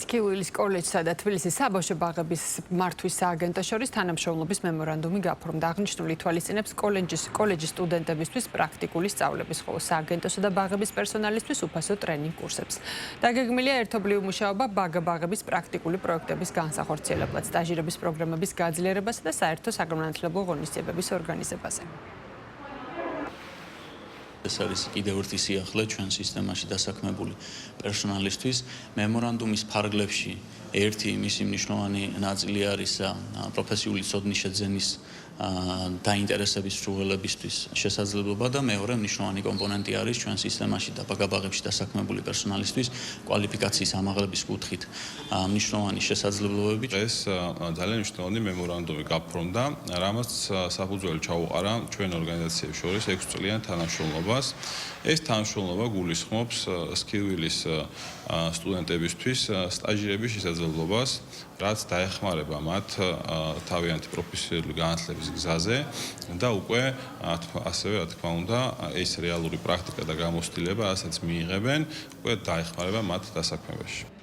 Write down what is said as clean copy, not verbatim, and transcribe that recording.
სქიუილის კოლეჯსა და თბილისის საბავშვო ბაღების მართვის სააგენტოს შორის თანამშრომლობის მემორანდუმი გაფორმდა. აღნიშნული თვალისწინებს კოლეჯის სტუდენტებისთვის პრაქტიკული სწავლების, ხოლო სააგენტოსა და ბაღების პერსონალისთვის უფასო ტრენინგ კურსებს. დაგეგმილია ერთობლივი მუშაობა ბაღების პრაქტიკული პროექტების განსახორციელებლად, სტაჟირების პროგრამების გაძლიერებასა და საერთო საგანმანათლებლო ღონისძიებების ორგანიზებაზე. ეს არის კიდევ ერთი სიახლე ჩვენ სისტემაში დასაქმებული პერსონალისთვის. მემორანდუმის ფარგლებში ერთი მისი მნიშვნელოვანი ნაწილი არის პროფესიული ცოდნის შეძენის დაინტერესების სრულებისთვის შესაძლებლობა და მეორე მნიშვნელოვანი კომპონენტი არის ჩვენ სისტემაში და ბაღებში დასაქმებული პერსონალისთვის კვალიფიკაციის ამაღლების კუთხით მნიშვნელოვანი შესაძლებლობები. ეს ძალიან მნიშვნელოვანი მემორანდუმი გაფორმდა, რამაც საფუძველი ჩაუყარა ჩვენ ორგანიზაციებს შორის 6 წლიან თანამშრომლობას. ეს თანამშრომლობა გულისხმობს სქიუილის სტუდენტებისთვის სტაჟირების შესაძლებლობას, რაც დაეხმარება მათ თავიანთი პროფესიული განათლების გზაზე და უკვე ასევე რა თქმა უნდა ეს რეალური პრაქტიკა და გამოცდილება, რასაც მიიღებენ, უკვე დაეხმარება მათ დასაქმებაში.